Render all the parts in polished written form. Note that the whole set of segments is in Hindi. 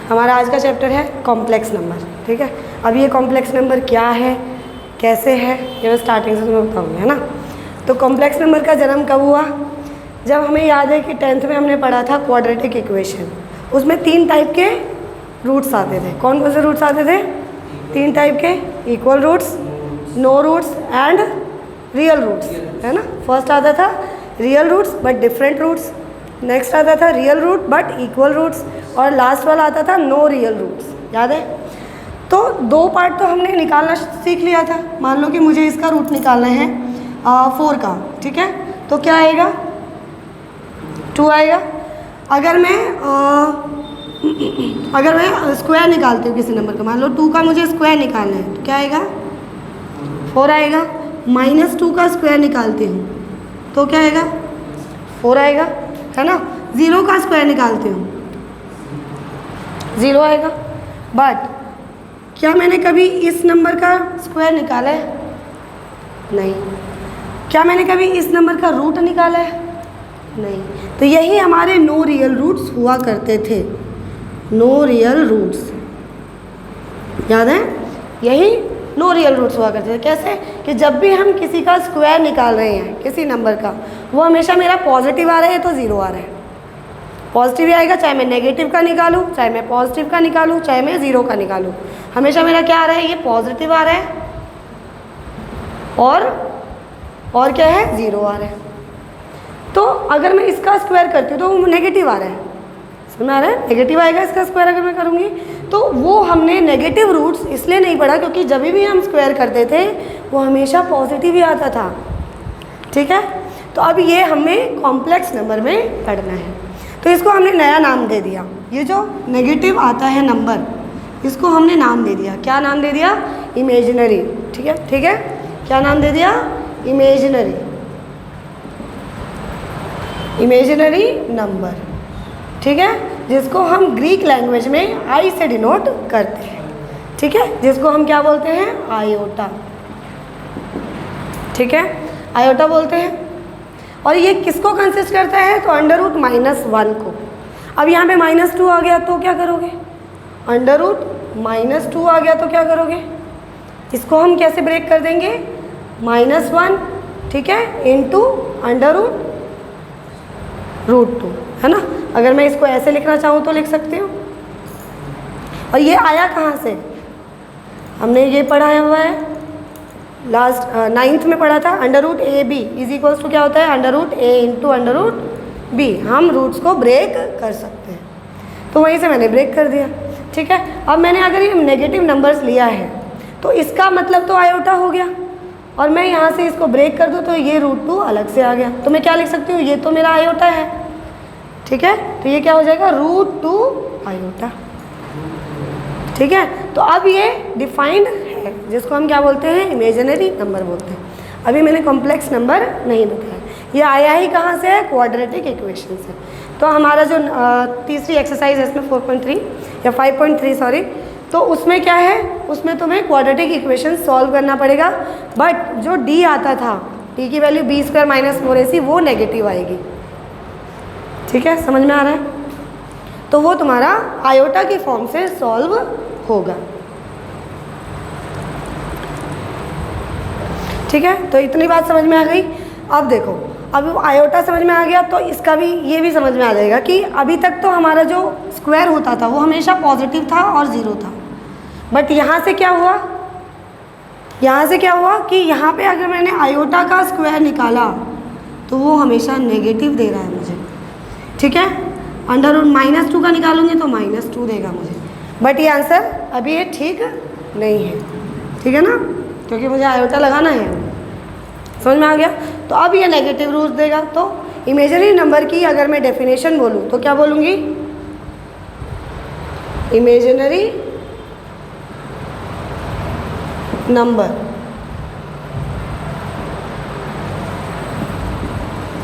हमारा आज का चैप्टर है कॉम्प्लेक्स नंबर, ठीक है। अब ये कॉम्प्लेक्स नंबर क्या है, कैसे है, ये मैं स्टार्टिंग से तुम्हें बताऊँगी, है ना। तो कॉम्प्लेक्स नंबर का जन्म कब हुआ? जब हमें याद है कि 10th में हमने पढ़ा था क्वाड्रेटिक इक्वेशन, उसमें 3 टाइप के रूट्स आते थे। कौन कौन से रूट्स आते थे? 3 टाइप के, equal roots, no roots and real roots, है ना। फर्स्ट आता था real roots but different roots, next आता था real root but equal roots, और लास्ट वाला आता था नो रियल रूट्स। याद है? तो 2 पार्ट तो हमने निकालना सीख लिया था। मान लो कि मुझे इसका रूट निकालना है 4 का, ठीक है। तो क्या आएगा? 2 आएगा। अगर मैं स्क्वायर निकालती हूँ किसी नंबर का, मान लो 2 का मुझे स्क्वायर निकालना है, तो क्या आएगा? 4 आएगा। -2 का स्क्वायर निकालती हूँ तो क्या आएगा? 4 आएगा, है ना। 0 का स्क्वायर निकालती हूँ 0 आएगा। बट क्या मैंने कभी इस नंबर का स्क्वायर निकाला है? नहीं। क्या मैंने कभी इस नंबर का रूट निकाला है? नहीं। तो यही हमारे नो रियल रूट्स हुआ करते थे, नो रियल रूट्स। याद है? यही नो रियल रूट्स हुआ करते थे। कैसे? कि जब भी हम किसी का स्क्वायर निकाल रहे हैं किसी नंबर का, वो हमेशा मेरा पॉजिटिव आ रहा है तो 0 आ रहा है। पॉजिटिव ही आएगा, चाहे मैं नेगेटिव का निकालूं, चाहे मैं पॉजिटिव का निकालूं, चाहे मैं 0 का निकालूं, हमेशा मेरा क्या आ रहा है? ये पॉजिटिव आ रहा है और क्या है? 0 आ रहा है। तो अगर मैं इसका स्क्वायर करती हूँ तो वो नेगेटिव आ रहा है, समझ में आ रहा है? नेगेटिव आएगा इसका स्क्वायर अगर मैं करूँगी। तो वो हमने नेगेटिव रूट्स इसलिए नहीं पढ़ा क्योंकि जब भी हम स्क्वायर करते थे वो हमेशा पॉजिटिव ही आता था, ठीक है। तो अब ये हमें कॉम्प्लेक्स नंबर में पढ़ना है, तो इसको हमने नया नाम दे दिया। ये जो नेगेटिव आता है नंबर, इसको हमने नाम दे दिया। क्या नाम दे दिया? इमेजिनरी, ठीक है, ठीक है। क्या नाम दे दिया? इमेजिनरी, इमेजिनरी नंबर, ठीक है। जिसको हम ग्रीक लैंग्वेज में आई से डिनोट करते हैं, ठीक है। जिसको हम क्या बोलते हैं? आयोटा, ठीक है, आयोटा बोलते हैं। और ये किसको कंसिस्ट करता है? तो √-1 को। अब यहाँ पे -2 आ गया तो क्या करोगे? √-2 आ गया तो क्या करोगे? इसको हम कैसे ब्रेक कर देंगे? -1, ठीक है, इंटू √2, है ना। अगर मैं इसको ऐसे लिखना चाहूँ तो लिख सकती हूँ। और ये आया कहाँ से? हमने ये पढ़ा हुआ है लास्ट 9th में पढ़ा था, √AB इज क्या होता है? √A into √B। हम रूट्स को ब्रेक कर सकते हैं, तो वहीं से मैंने ब्रेक कर दिया, ठीक है। अब मैंने अगर ये नेगेटिव नंबर्स लिया है तो इसका मतलब तो आयोटा हो गया, और मैं यहाँ से इसको ब्रेक कर दूँ तो ये √2 अलग से आ गया। तो मैं क्या लिख सकती हूँ? ये तो मेरा आयोटा है, ठीक है। तो ये क्या हो जाएगा? √2 आयोटा, ठीक है। तो अब ये डिफाइंड है, जिसको हम क्या बोलते हैं? इमेजिनरी नंबर बोलते हैं। अभी मैंने कॉम्प्लेक्स नंबर नहीं बताया। ये आया ही कहाँ से है? क्वाड्रेटिक इक्वेशन से। तो हमारा जो तीसरी एक्सरसाइज है इसमें 4.3 या 5.3 सॉरी, तो उसमें क्या है? उसमें तुम्हें क्वाड्रेटिक इक्वेशन सॉल्व करना पड़ेगा। बट जो डी आता था, डी की वैल्यू b² - 4ac, वो नेगेटिव आएगी, ठीक है। समझ में आ रहा है? तो वो तुम्हारा आयोटा की फॉर्म से सॉल्व होगा, ठीक है। तो इतनी बात समझ में आ गई। अब देखो, अब आयोटा समझ में आ गया तो इसका भी, ये भी समझ में आ जाएगा कि अभी तक तो हमारा जो स्क्वायर होता था वो हमेशा पॉजिटिव था और 0 था। बट यहाँ से क्या हुआ? यहाँ से क्या हुआ कि यहाँ पे अगर मैंने आयोटा का स्क्वायर निकाला तो वो हमेशा नेगेटिव दे रहा है मुझे, ठीक है। √-2 का निकालूंगी तो -2 देगा मुझे। बट ये आंसर अभी ये ठीक नहीं है, ठीक है ना, क्योंकि मुझे आयोटा लगाना है। समझ में आ गया? तो अब ये नेगेटिव रूट्स देगा। तो इमेजिनरी नंबर की अगर मैं डेफिनेशन बोलूँ तो क्या बोलूँगी? इमेजिनरी नंबर,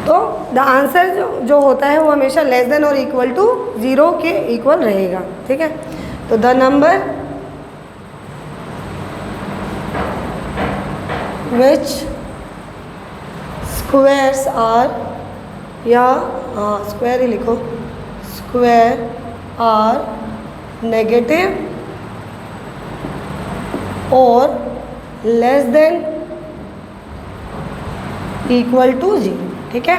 तो द आंसर जो होता है वो हमेशा लेस देन और इक्वल टू 0 के इक्वल रहेगा, ठीक है। तो the number which squares are, या स्क्वायर ही लिखो, स्क्वायर आर नेगेटिव और लेस देन इक्वल टू 0, ठीक है,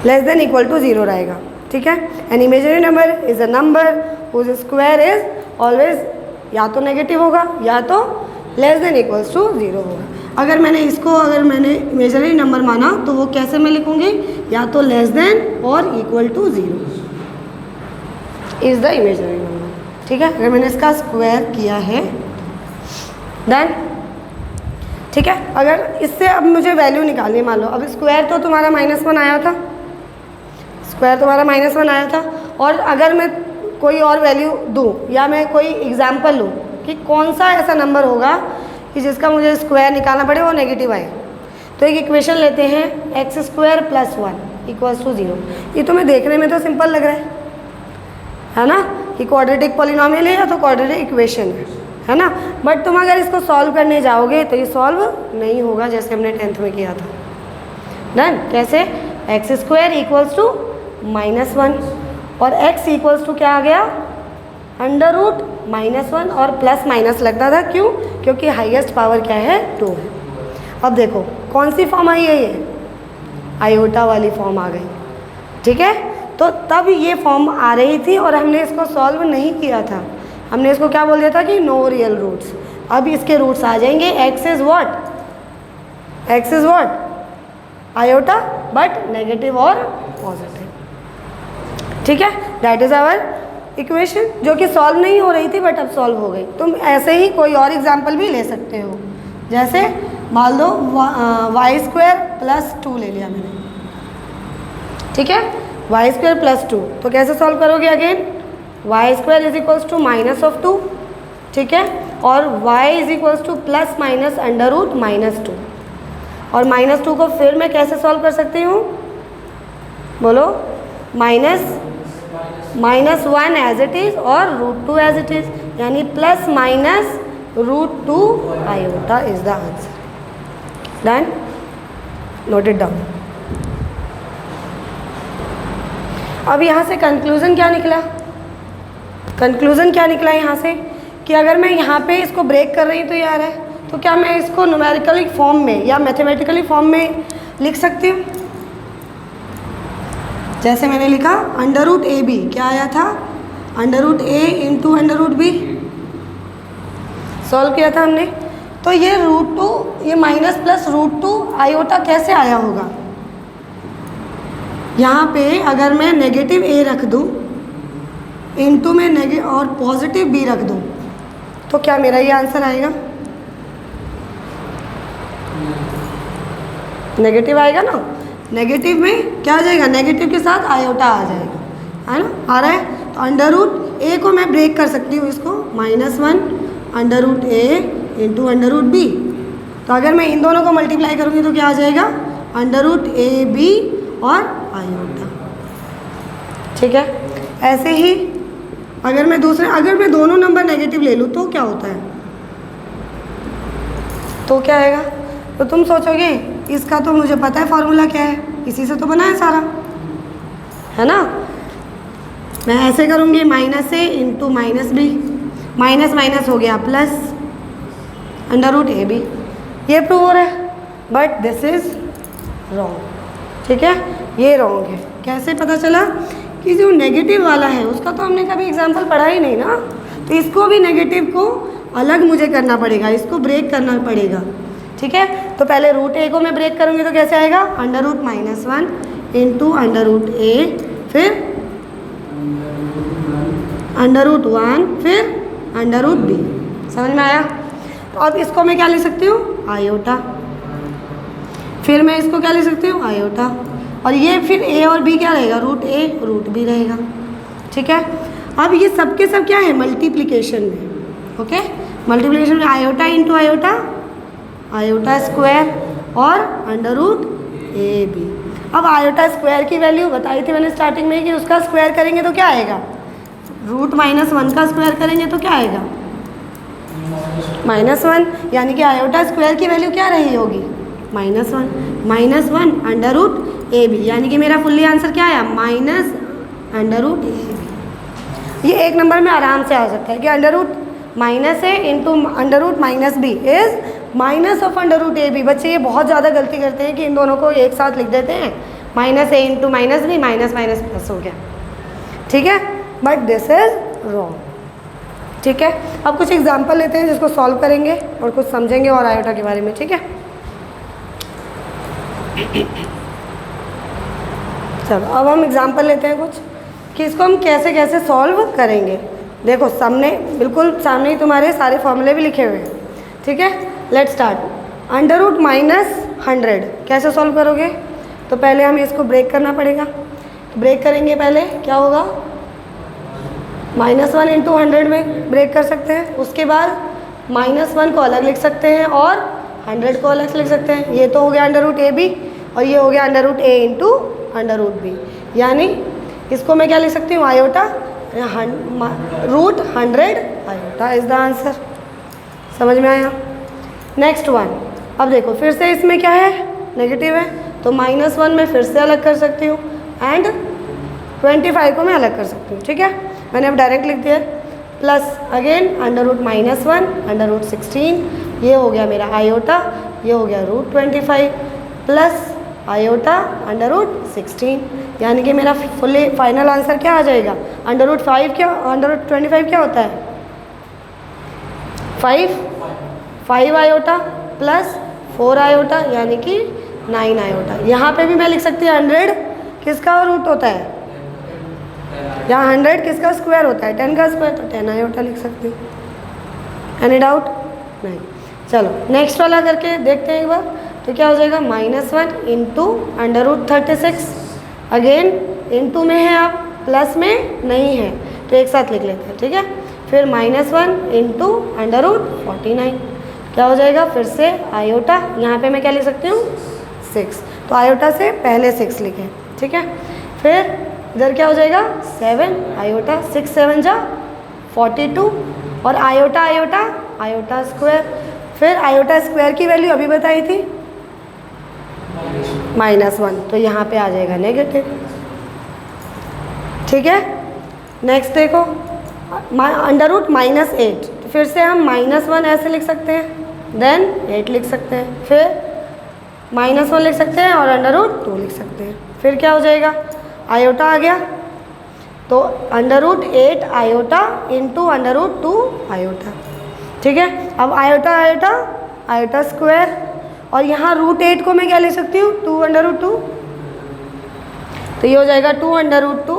लेस देन इक्वल टू 0 रहेगा, ठीक है। An imaginary number is a number whose square is always या तो नेगेटिव होगा या तो लेस देन इक्वल्स टू 0 होगा। अगर मैंने इमेजिनरी नंबर माना तो वो कैसे मैं लिखूंगी, या तो लेस देन और equal to 0 is the imaginary number, ठीक है। अगर मैंने इसका स्क्वायर किया है देन, ठीक है। अगर इससे अब मुझे वैल्यू निकालनी है, मान लो अब स्क्वायर तो तुम्हारा -1 आया था, स्क्वायर तुम्हारा -1 आया था, और अगर मैं कोई और वैल्यू दूँ या मैं कोई एग्जाम्पल लूँ कि कौन सा ऐसा नंबर होगा कि जिसका मुझे स्क्वायर निकालना पड़े वो नेगेटिव आए, तो एक इक्वेशन लेते हैं x² + 1 इक्वल्स टू 0। ये तुम्हें देखने में तो सिंपल लग रहा है ना, कि क्वाड्रेटिक पॉलिनोमियल है या तो क्वाड्रेटिक इक्वेशन है ना, बट तुम अगर इसको सॉल्व करने जाओगे तो ये सॉल्व नहीं होगा जैसे हमने 10th में किया था। डन, कैसे, x² = -1 और x इक्वल्स टू क्या आ गया, √-1 और प्लस माइनस लगता था, क्यों, क्योंकि हाईएस्ट पावर क्या है 2 है। अब देखो कौन सी फॉर्म आई है, ये आयोटा वाली फॉर्म आ गई, ठीक है। तो तब ये फॉर्म आ रही थी और हमने इसको सॉल्व नहीं किया था, हमने इसको क्या बोल दिया था कि नो रियल रूट्स। अब इसके रूट्स आ जाएंगे, x is what iota but negative और पॉजिटिव, ठीक है। दैट इज आवर इक्वेशन जो कि सॉल्व नहीं हो रही थी बट अब सॉल्व हो गई। तुम ऐसे ही कोई और एग्जाम्पल भी ले सकते हो, जैसे मान लो y² + 2 ले लिया मैंने, ठीक है, y² + 2, तो कैसे सॉल्व करोगे, अगेन y² = -2, ठीक है, और y = ±√-2, और -2 को फिर मैं कैसे सॉल्व कर सकती हूँ, बोलो, -1 एज इट इज़ और √2 एज इट इज़, यानी ±√2 iota is the answer. Done, note it down. अब यहाँ से कंक्लूज़न क्या निकला, कंक्लूज़न क्या निकला यहाँ से, कि अगर मैं यहाँ पे इसको ब्रेक कर रही हूँ तो ये आ रहा है, तो क्या मैं इसको न्यूमेरिकली फॉर्म में या मैथमेटिकली फॉर्म में लिख सकती हूँ। जैसे मैंने लिखा √AB, क्या आया था, √A × √B, सॉल्व किया था हमने, तो ये √2, ये माइनस प्लस √2 आयोटा कैसे आया होगा। यहाँ पे अगर मैं नेगेटिव A रख दूँ, इनटू में नेगेटिव और पॉजिटिव B रख दूँ, तो क्या मेरा ये आंसर आएगा, नेगेटिव आएगा ना। नेगेटिव में क्या आ जाएगा, नेगेटिव के साथ आयोटा आ जाएगा, है ना, आ रहा है। तो √A को मैं ब्रेक कर सकती हूँ, इसको -1 √A × √B, तो अगर मैं इन दोनों को मल्टीप्लाई करूँगी तो क्या आ जाएगा, √AB और आयोटा, ठीक है। ऐसे ही अगर मैं दोनों नंबर नेगेटिव ले लूँ तो क्या होता है, तो क्या आएगा, तो तुम सोचोगे इसका तो मुझे पता है फॉर्मूला क्या है, इसी से तो बना है सारा, है ना। मैं ऐसे करूँगी -A × -B, माइनस माइनस हो गया प्लस √AB, ये प्रूव हो रहा है, बट दिस इज रॉन्ग, ठीक है, ये रॉन्ग है। कैसे पता चला कि जो नेगेटिव वाला है उसका तो हमने कभी एग्जाम्पल पढ़ा ही नहीं ना, तो इसको भी नेगेटिव को अलग मुझे करना पड़ेगा, इसको ब्रेक करना पड़ेगा, ठीक है। तो पहले √A को मैं ब्रेक करूँगी तो कैसे आएगा, √-1 × √A, फिर √1, फिर √B, समझ में आया। तो अब इसको मैं क्या ले सकती हूँ, आयोटा, फिर मैं इसको क्या ले सकती हूँ, आयोटा, और ये फिर A और B क्या रहेगा, √A √B रहेगा, ठीक है। अब ये सब के सब क्या है, मल्टीप्लिकेशन में, ओके, मल्टीप्लिकेशन में iota into iota, iota square और √AB। अब आयोटा स्क्वायर की वैल्यू बताई थी मैंने स्टार्टिंग में कि उसका स्क्वायर करेंगे तो क्या आएगा, √-1 का स्क्वायर करेंगे तो क्या आएगा, -1, यानी कि आयोटा स्क्वायर की वैल्यू क्या रही होगी, -1 √AB, यानी कि मेरा फुल्ली आंसर क्या आया, -√AB, ये एक नंबर में आराम से आ सकता है कि under root minus A into under root minus B is minus of under root A B. बच्चे ये बहुत ज़्यादा गलती करते हैं कि इन दोनों को एक साथ लिख देते हैं, minus A into minus B, minus minus plus हो गया, ठीक है, बट दिस इज रॉन्ग, ठीक है। अब कुछ एग्जाम्पल लेते हैं जिसको सॉल्व करेंगे और कुछ समझेंगे और आयोटा के बारे में, ठीक है। चलो अब हम एग्जाम्पल लेते हैं कुछ कि इसको हम कैसे कैसे सॉल्व करेंगे। देखो सामने, बिल्कुल सामने ही तुम्हारे सारे फॉर्मूले भी लिखे हुए हैं, ठीक है। Let's start. Under root minus 100 कैसे सॉल्व करोगे? तो पहले हमें इसको ब्रेक करना पड़ेगा। ब्रेक करेंगे पहले, क्या होगा, -1 इंटू 100 में ब्रेक कर सकते हैं। उसके बाद -1 को अलग लिख सकते हैं और 100 को अलग लिख सकते हैं। ये तो हो गया अंडर रूट ए बी और ये हो गया under root A into under root B, यानी इसको मैं क्या लिख सकती हूँ, iota, root 100 iota is the answer. समझ में आया? Next one. अब देखो फिर से इसमें क्या है, नेगेटिव है, तो -1 में फिर से अलग कर सकती हूँ एंड 25 को मैं अलग कर सकती हूँ, ठीक है। मैंने अब डायरेक्ट लिख दिया, plus again under root -1 under root 16, ये हो गया मेरा आयोटा, ये हो गया root 25 plus iota under root 16, यानी कि मेरा फुली फाइनल आंसर क्या आ जाएगा, अंडर रूट 5 क्या, अंडर रूट 25 क्या होता है, 5 आयोटा प्लस 4 आयोटा यानी कि 9 आयोटा। यहाँ पे भी मैं लिख सकती हूँ 100 किसका रूट होता है, यहाँ 100 किसका स्क्वायर होता है, 10 का स्क्वायर, तो 10 आयोटा लिख सकती हूँ। Any doubt? नहीं। चलो नेक्स्ट वाला करके देखते हैं एक बार, तो क्या हो जाएगा, -1 into under root 36, again into में है, आप प्लस में नहीं है तो एक साथ लिख लेते हैं, ठीक है। फिर -1 इंटू अंडर रूट 49, क्या हो जाएगा, फिर से आयोटा, यहाँ पे मैं क्या लिख सकती हूँ, 6, तो आयोटा से पहले 6 लिखें, ठीक है। फिर इधर क्या हो जाएगा, 7 आयोटा, 6 7 जा 42 और आयोटा आयोटा आयोटा स्क्वायर, फिर आयोटा स्क्वायर की वैल्यू अभी बताई थी -1, तो यहाँ पे आ जाएगा नेगेटिव, ठीक है। नेक्स्ट देखो, अंडर रूट -8, तो फिर से हम -1 ऐसे लिख सकते हैं, देन 8 लिख सकते हैं, फिर -1 लिख सकते हैं और अंडर रूट 2 लिख सकते हैं। फिर क्या हो जाएगा, आयोटा आ गया, तो under root 8 iota into under root 2 iota, ठीक है। अब आयोटा आयोटा आयोटा स्क्वायर, और यहाँ रूट 8 को मैं क्या ले सकती हूँ, 2 अंडर रूट 2, तो ये हो जाएगा 2 अंडर रूट 2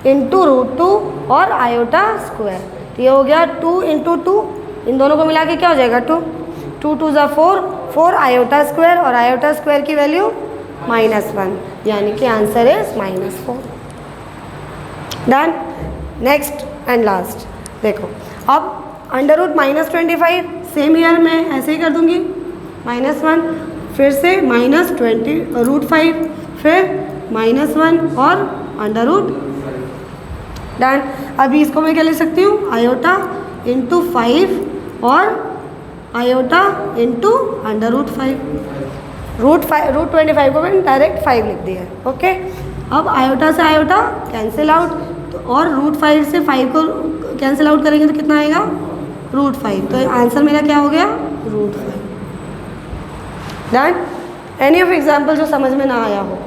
इंटू रूट 2 और आयोटा स्क्वायर, तो ये हो गया 2 इंटू 2, इन दोनों को मिला के क्या हो जाएगा 2 2 2 ज़ा 4 आयोटा स्क्वायर, और आयोटा स्क्वायर की वैल्यू -1, यानी कि answer is -4। Done. Next and last देखो, अब अंडर रूट -25, सेम ईयर मैं ऐसे ही कर दूंगी, -1 फिर से -20 रूट 5, फिर -1 और अंडर रूट, डन। अभी इसको मैं क्या ले सकती हूँ, आयोटा इंटू 5 और iota into under root 5, root 25 को मैंने डायरेक्ट 5 लिख दिया है, ओके। अब आयोटा से आयोटा कैंसिल आउट, तो और रूट 5 से 5 को कैंसिल आउट करेंगे तो कितना आएगा, रूट 5, तो आंसर मेरा क्या हो गया, root 5। Done. Any of example जो समझ में ना आया हो,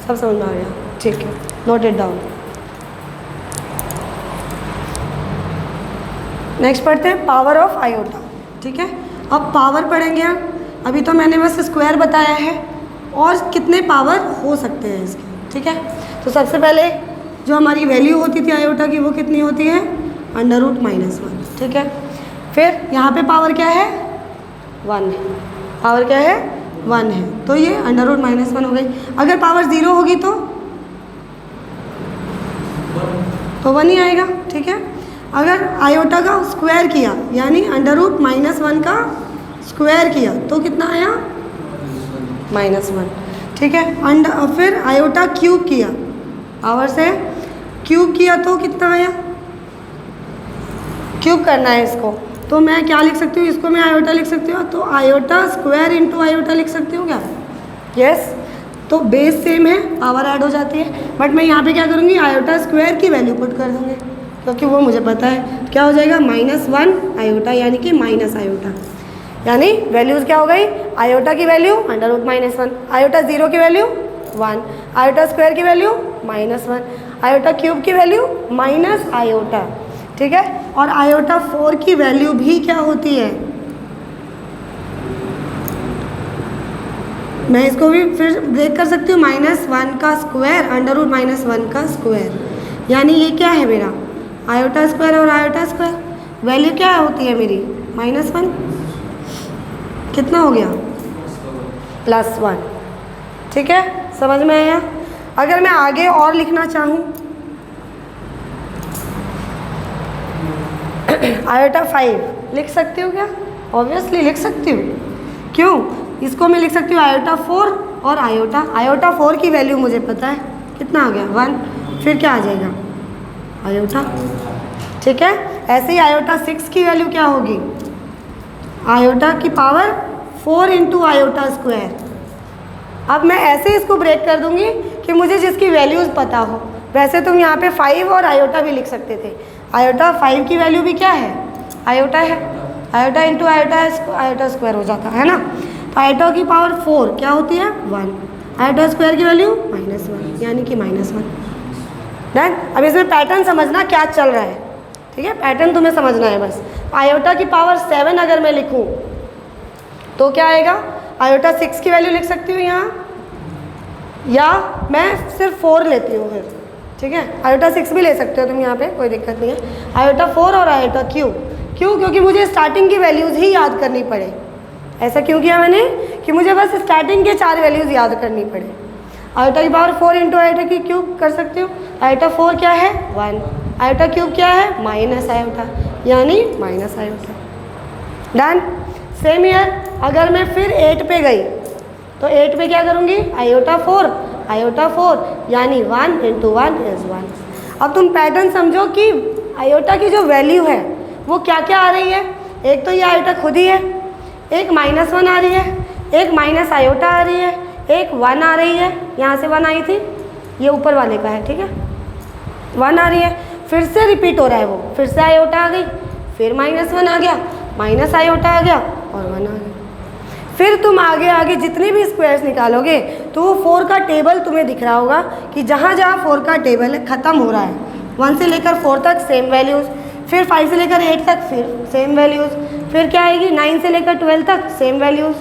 सब समझ में आ गया, ठीक है, नोट इट डाउन। नेक्स्ट पढ़ते हैं पावर ऑफ आयोटा, ठीक है। अब पावर पढ़ेंगे हम, अभी तो मैंने बस स्क्वायर बताया है, और कितने पावर हो सकते हैं इसके, ठीक है। तो सबसे पहले जो हमारी वैल्यू होती थी आयोटा की, वो कितनी होती है, अंडर रूट -1, ठीक है। फिर यहाँ पे पावर क्या है, 1 है, पावर क्या है, 1 है, तो ये अंडर रूट -1 हो गई। अगर पावर 0 होगी तो 1 ही आएगा, ठीक है। अगर आयोटा का स्क्वायर किया, यानी अंडर रूट -1 का स्क्वायर किया, तो कितना आया, -1, ठीक है। फिर आयोटा क्यूब किया, पावर से क्यूब किया तो कितना आया, क्यूब करना है इसको, तो मैं क्या लिख सकती हूँ, इसको मैं आयोटा लिख सकती हूँ, तो आयोटा स्क्वायर इंटू आयोटा लिख सकती हूँ क्या, यस। तो बेस सेम है, पावर ऐड हो जाती है, बट मैं यहाँ पे क्या करूँगी, आयोटा स्क्वायर की वैल्यू पुट कर दूँगी, क्योंकि वो मुझे पता है। क्या हो जाएगा? -1 आयोटा, यानी कि माइनस आयोटा। यानी वैल्यूज़ क्या हो गई? आयोटा की वैल्यू √-1, आयोटा 0 की वैल्यू 1, आयोटा स्क्वायर की वैल्यू -1, आयोटा क्यूब की वैल्यू माइनस आयोटा। ठीक है, और आयोटा 4 की वैल्यू भी क्या होती है? मैं इसको भी फिर ब्रेक कर सकती हूँ, -1 का स्क्वायर √-1 का स्क्वायर, यानी ये क्या है मेरा? आयोटा स्क्वायर और आयोटा स्क्वायर। वैल्यू क्या होती है मेरी? -1, कितना हो गया? +1। ठीक है, समझ में आया? अगर मैं आगे और लिखना चाहूँ आयोटा 5 लिख सकती हूँ क्या? ऑब्वियसली लिख सकती हूँ। क्यों? इसको मैं लिख सकती हूँ आयोटा 4 और आयोटा 4 की वैल्यू मुझे पता है, कितना आ गया? 1। फिर क्या आ जाएगा? आयोटा। ठीक है, ऐसे ही आयोटा 6 की वैल्यू क्या होगी? आयोटा की पावर 4 × आयोटा स्क्वायर। अब मैं ऐसे इसको ब्रेक कर दूंगी कि मुझे जिसकी वैल्यूज़ पता हो। वैसे तुम यहाँ पे 5 और आयोटा भी लिख सकते थे। आयोटा 5 की वैल्यू भी क्या है? आयोटा है, आयोटा × आयोटा स्क्वायर हो जाता है ना। तो आयोटा की पावर 4 क्या होती है? 1, आयोटा स्क्वायर की वैल्यू -1, यानी कि -1। डन। अब इसमें पैटर्न समझना क्या चल रहा है। ठीक है, पैटर्न तुम्हें समझना है बस। आयोटा की पावर 7 अगर मैं लिखूँ तो क्या आएगा? आयोटा 6 की वैल्यू लिख सकती हूँ यहाँ, या मैं सिर्फ 4 लेती हूँ फिर। ठीक है, आयोटा 6 भी ले सकते हो तुम यहाँ पे, कोई दिक्कत नहीं है। आयोटा 4 और आयोटा क्यों? क्योंकि मुझे स्टार्टिंग की वैल्यूज़ ही याद करनी पड़े। ऐसा क्यों किया मैंने? कि मुझे बस स्टार्टिंग के 4 वैल्यूज़ याद करनी पड़े। आयोटा की पावर 4 × आयोटा की क्यूब कर सकती हूँ। आयोटा 4 क्या है? 1, आयोटा क्यूब क्या है? माइनस आयोटा, यानी minus iota. Done. Same year अगर मैं फिर 8 पे गई तो 8 पे क्या करूँगी? आयोटा 4 यानी 1 × 1 = 1। अब तुम पैटर्न समझो कि आयोटा की जो वैल्यू है वो क्या क्या आ रही है। एक तो ये आयोटा खुद ही है, एक -1 आ रही है, एक माइनस आयोटा आ रही है, एक 1 आ रही है, यहाँ से 1 आई थी, ये ऊपर वाले का है। ठीक है, 1 आ रही है, फिर से रिपीट हो रहा है वो, फिर से आयोटा आ गई, फिर -1 आ गया, माइनस आयोटा आ गया और 1 आ गया। फिर तुम आगे जितने भी स्क्वायर्स निकालोगे तो वो 4 का टेबल तुम्हें दिख रहा होगा कि जहाँ जहाँ 4 का टेबल ख़त्म हो रहा है, 1 से लेकर 4 तक सेम वैल्यूज़, फिर 5 से लेकर 8 तक फिर सेम वैल्यूज़, फिर क्या आएगी 9 से लेकर 12 तक सेम वैल्यूज़।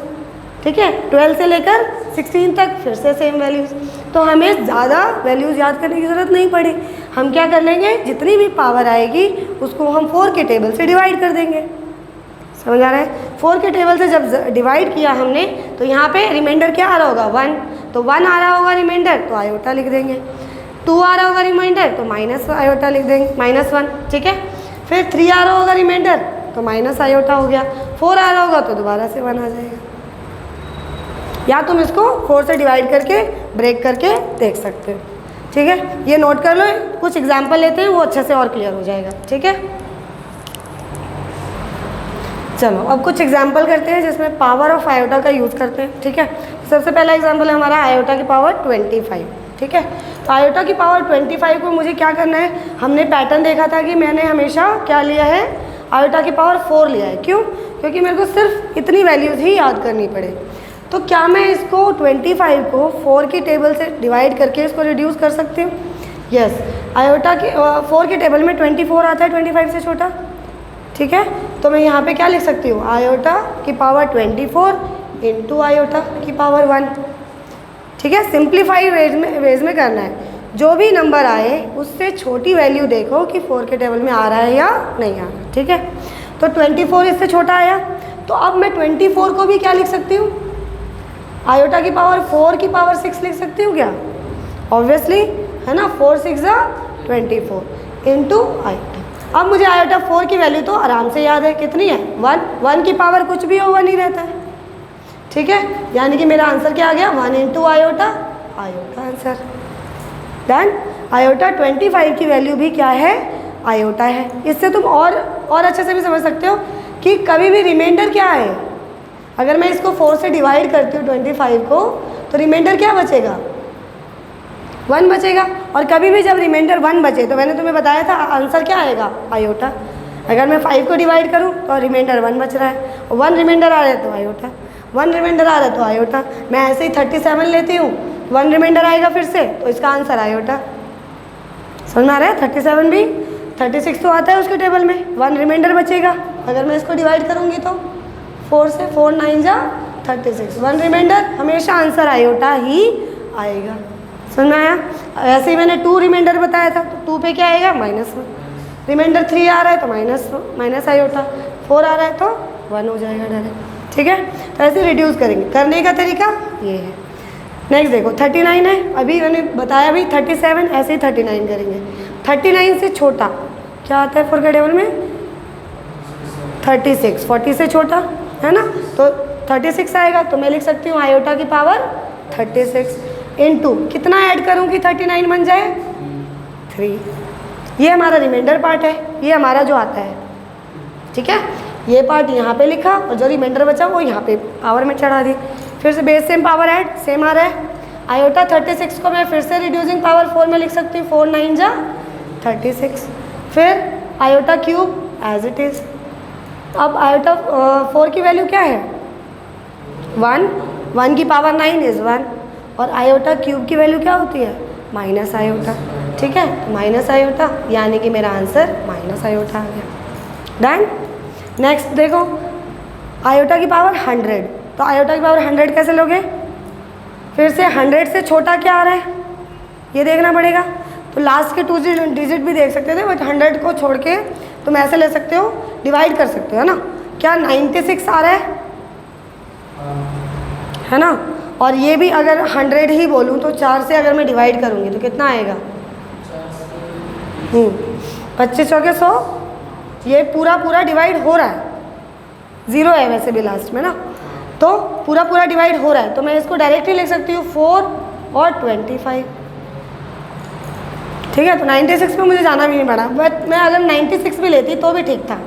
ठीक है, 12 से लेकर 16 तक फिर से सेम वैल्यूज़। तो हमें ज़्यादा वैल्यूज़ याद करने की ज़रूरत नहीं पड़ी। हम क्या कर लेंगे, जितनी भी पावर आएगी उसको हम 4 के टेबल से डिवाइड कर देंगे। समझ आ रहा है? 4 के टेबल से जब डिवाइड किया हमने तो यहाँ पे रिमाइंडर क्या आ रहा होगा? 1। तो 1 आ रहा होगा रिमाइंडर, तो आयोटा लिख देंगे। 2 आ रहा होगा रिमाइंडर, तो माइनस आयोटा लिख देंगे, -1। ठीक है, फिर 3 आ रहा होगा रिमाइंडर, तो माइनस आयोटा हो गया। 4 आ रहा होगा तो दोबारा से 1 आ जाएगा। या तुम इसको 4 से डिवाइड करके ब्रेक करके देख सकते हो। ठीक है, ये नोट कर लो, कुछ एग्जाम्पल लेते हैं, वो अच्छे से और क्लियर हो जाएगा। ठीक है, चलो अब कुछ एग्जाम्पल करते हैं जिसमें पावर ऑफ आयोटा का यूज़ करते हैं। ठीक है, सबसे पहला एग्जाम्पल है हमारा आयोटा की पावर 25। ठीक है, तो आयोटा की पावर 25 को मुझे क्या करना है, हमने पैटर्न देखा था कि मैंने हमेशा क्या लिया है, आयोटा की पावर 4 लिया है। क्यों? क्योंकि मेरे को सिर्फ इतनी वैल्यूज़ ही याद करनी पड़े। तो क्या मैं इसको 25 को 4 की टेबल से डिवाइड करके इसको रिड्यूस कर सकती हूँ? यस, आयोटा की 4 के टेबल में 24 आता है 25 से छोटा। ठीक है, तो मैं यहाँ पे क्या लिख सकती हूँ, आयोटा की पावर 24 × आयोटा की पावर 1। ठीक है, सिंप्लीफाइड वेज में करना है। जो भी नंबर आए उससे छोटी वैल्यू देखो कि 4 के टेबल में आ रहा है या नहीं आ रहा। ठीक है, तो 24 इससे छोटा आया, तो अब मैं 24 को भी क्या लिख सकती हूँ, आयोटा की पावर 4 की पावर 6 लिख सकती हूँ क्या? ऑब्वियसली, है ना, 4 6 24 × आयोटा। अब मुझे आयोटा 4 की वैल्यू तो आराम से याद है, कितनी है? 1 की पावर कुछ भी हो 1 ही रहता है। ठीक है, यानी कि मेरा आंसर क्या आ गया, 1 × आयोटा आंसर। डन। आयोटा 25 की वैल्यू भी क्या है, आयोटा है। इससे तुम और अच्छे से भी समझ सकते हो कि कभी भी रिमाइंडर क्या है। अगर मैं इसको 4 से डिवाइड करती हूँ 25 को, तो रिमाइंडर क्या बचेगा, 1 बचेगा। और कभी भी जब रिमाइंडर 1 बचे तो मैंने तुम्हें बताया था आंसर क्या आएगा, आयोटा। अगर मैं 5 को डिवाइड करूँ तो रिमाइंडर 1 बच रहा है, और 1 रिमाइंडर आ रहा है तो आयोटा, 1 रिमाइंडर आ रहा है तो आयोटा। मैं ऐसे ही 37 लेती हूँ, 1 रिमाइंडर आएगा फिर से, तो इसका आंसर आयोटा। समझ में आ रहा है? 37 भी, 36 तो आता है उसके टेबल में, 1 रिमाइंडर बचेगा। अगर मैं इसको डिवाइड करूँगी तो 4 से, 4 9 जा 36, 1 रिमाइंडर, हमेशा आंसर आयोटा ही आएगा। समझ में आया? ऐसे ही मैंने 2 रिमाइंडर बताया था, तो 2 पे क्या आएगा, -1। रिमाइंडर 3 आ रहा है तो माइनस आयोटा, 4 आ रहा है तो 1 हो जाएगा डायरेक्ट। ठीक है, तो ऐसे रिड्यूस करेंगे। करने का तरीका ये है। नेक्स्ट देखो 39 है, अभी मैंने बताया भी 37, ऐसे ही 39 करेंगे। 39 से छोटा क्या आता है 4 के टेबल में, 36, 40 से छोटा है ना, तो 36 आएगा। तो मैं लिख सकती हूँ आयोटा की पावर 36 इंटू कितना ऐड करूँ कि 39 बन जाए, 3। ये हमारा रिमाइंडर पार्ट है, ये हमारा जो आता है। ठीक है, ये पार्ट यहाँ पे लिखा और जो रिमाइंडर बचा वो यहाँ पे पावर में चढ़ा दी। फिर से base same power add same आ रहा है। आयोटा 36 को मैं फिर से रिड्यूसिंग पावर 4 में लिख सकती हूँ, 4 9 जा 36। फिर iota cube as it is. अब आयोटा 4 की वैल्यू क्या है, 1, 1 की पावर 9 इज़ 1, और आयोटा क्यूब की वैल्यू क्या होती है, माइनस आयोटा। ठीक है, तो माइनस आयोटा, यानी कि मेरा आंसर माइनस आयोटा आ गया। डन। नेक्स्ट देखो आयोटा की पावर 100, तो आयोटा की पावर 100 कैसे लोगे, फिर से 100 से छोटा क्या आ रहा है ये देखना पड़ेगा। तो लास्ट के 2 डिजिट भी देख सकते थे, बट 100 को छोड़ के तुम ऐसे ले सकते हो, डिवाइड कर सकते हो, है ना। क्या 96 आ रहा है ना। और ये भी अगर 100 ही बोलूँ तो 4 से अगर मैं डिवाइड करूँगी तो कितना आएगा, 25 चौके 100। ये पूरा डिवाइड हो रहा है, 0 है वैसे भी लास्ट में ना, तो पूरा डिवाइड हो रहा है। तो मैं इसको डायरेक्टली लिख सकती हूँ 4 और 25। ठीक है, तो 96 पे मुझे जाना भी नहीं पड़ा, बट मैं अगर 96 भी लेती तो भी ठीक था।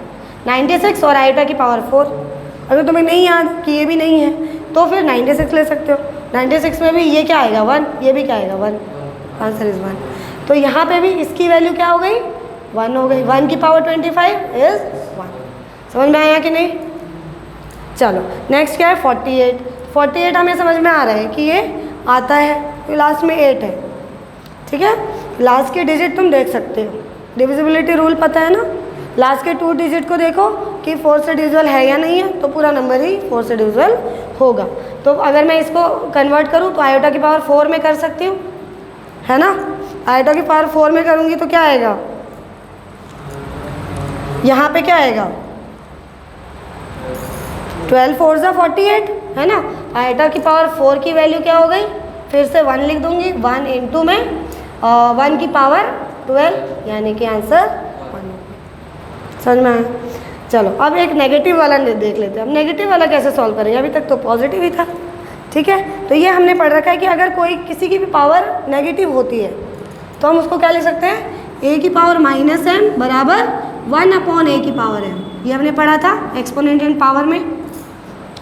96 और आयोटा की पावर 4, अगर तुम्हें नहीं याद कि ये भी नहीं है तो फिर 96 ले सकते हो। 96 में भी ये क्या आएगा, 1, ये भी क्या आएगा, 1, आंसर इज़ 1। तो यहाँ पे भी इसकी वैल्यू क्या हो गई, 1 हो गई। 1 की पावर 25 इज़ 1। समझ में आया कि नहीं। चलो नेक्स्ट क्या है 48। 48 हमें समझ में आ रहा है कि ये आता है, तो लास्ट में 8 है। ठीक है, लास्ट के डिजिट तुम देख सकते हो, डिविजिबिलिटी रूल पता है ना। लास्ट के 2 डिजिट को देखो कि 4 से डिविजिबल है या नहीं है, तो पूरा नंबर ही 4 से डिविजिबल होगा। तो अगर मैं इसको कन्वर्ट करूँ तो आयोटा की पावर 4 में कर सकती हूँ, है ना। आयोटा की पावर 4 में करूँगी तो क्या आएगा, यहाँ पे क्या आएगा, 12 4 जा 48, है ना। आयोटा की पावर 4 की वैल्यू क्या हो गई, फिर से 1 लिख दूँगी, 1 इंटू में 1 की पावर 12, यानी कि आंसर 1। समझ में आया। चलो अब एक नेगेटिव वाला देख लेते हैं। अब नेगेटिव वाला कैसे सॉल्व करेंगे, अभी तक तो पॉजिटिव ही था। ठीक है, तो ये हमने पढ़ रखा है कि अगर कोई किसी की भी पावर नेगेटिव होती है तो हम उसको क्या लिख सकते हैं, a की पावर -m बराबर 1/a की पावर m। ये हमने पढ़ा था एक्सपोनेंट एंड पावर में,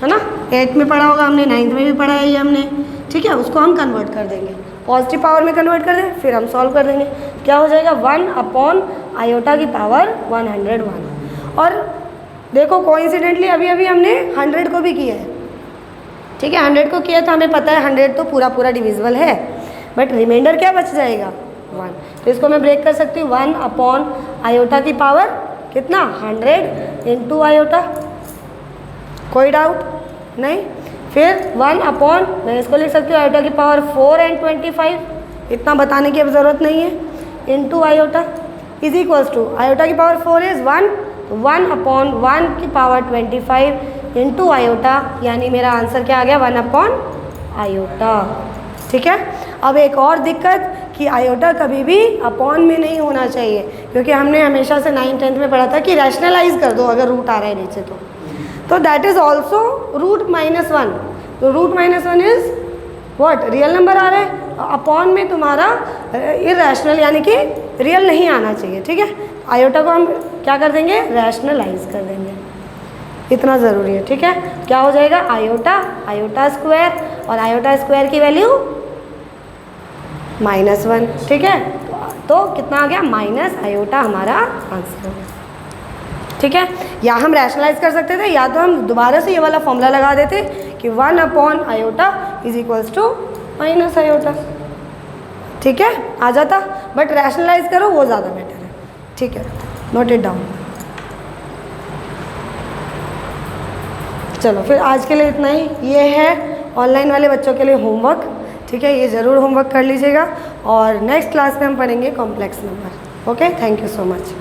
है ना। 8th में पढ़ा होगा हमने, 9th में भी पढ़ा है ये हमने। ठीक है, उसको हम कन्वर्ट कर देंगे, पॉजिटिव पावर में कन्वर्ट कर दें, फिर हम सॉल्व कर देंगे। क्या हो जाएगा, 1/आयोटा की पावर 101। और देखो कोइंसिडेंटली अभी हमने 100 को भी किया है। ठीक है, 100 को किया तो हमें पता है 100 तो पूरा डिविजिबल है, बट रिमाइंडर क्या बच जाएगा, 1। तो इसको मैं ब्रेक कर सकती हूँ, 1/आयोटा की पावर कितना, 100 इंटू आयोटा। कोई डाउट नहीं। फिर 1/ मैं इसको लिख सकती हूँ आयोटा की पावर 4 एंड 25, इतना बताने की अब ज़रूरत नहीं है, into iota is equals to iota की पावर 4 इज़ 1, तो 1/1 की पावर 25 इंटू आयोटा, यानी मेरा आंसर क्या आ गया, 1/आयोटा। ठीक है, अब एक और दिक्कत कि आयोटा कभी भी अपॉन में नहीं होना चाहिए, क्योंकि हमने हमेशा से 9th 10th में पढ़ा था कि रैशनलाइज कर दो अगर रूट आ रहा है नीचे तो दैट इज़ ऑल्सो √-1। तो √-1 इज़ व्हाट, रियल नंबर आ रहा है, अपॉन में तुम्हारा इरैशनल यानी कि रियल नहीं आना चाहिए। ठीक है, आयोटा को हम क्या कर देंगे, रैशनलाइज कर देंगे, इतना ज़रूरी है। ठीक है, क्या हो जाएगा, आयोटा स्क्वायर, और आयोटा स्क्वायर की वैल्यू -1, ठीक है। तो कितना आ गया, माइनस आयोटा हमारा आंसर। ठीक है, या हम रैशनलाइज कर सकते थे, या तो हम दोबारा से ये वाला फॉर्मूला लगा देते कि 1/i = माइनस आयोटा। ठीक है, आ जाता, बट रैशनलाइज करो वो ज़्यादा बेटर है। ठीक है, नोट इट डाउन। चलो फिर आज के लिए इतना ही। ये है ऑनलाइन वाले बच्चों के लिए होमवर्क। ठीक है, ये ज़रूर होमवर्क कर लीजिएगा, और नेक्स्ट क्लास में हम पढ़ेंगे complex number. Okay, thank you so much.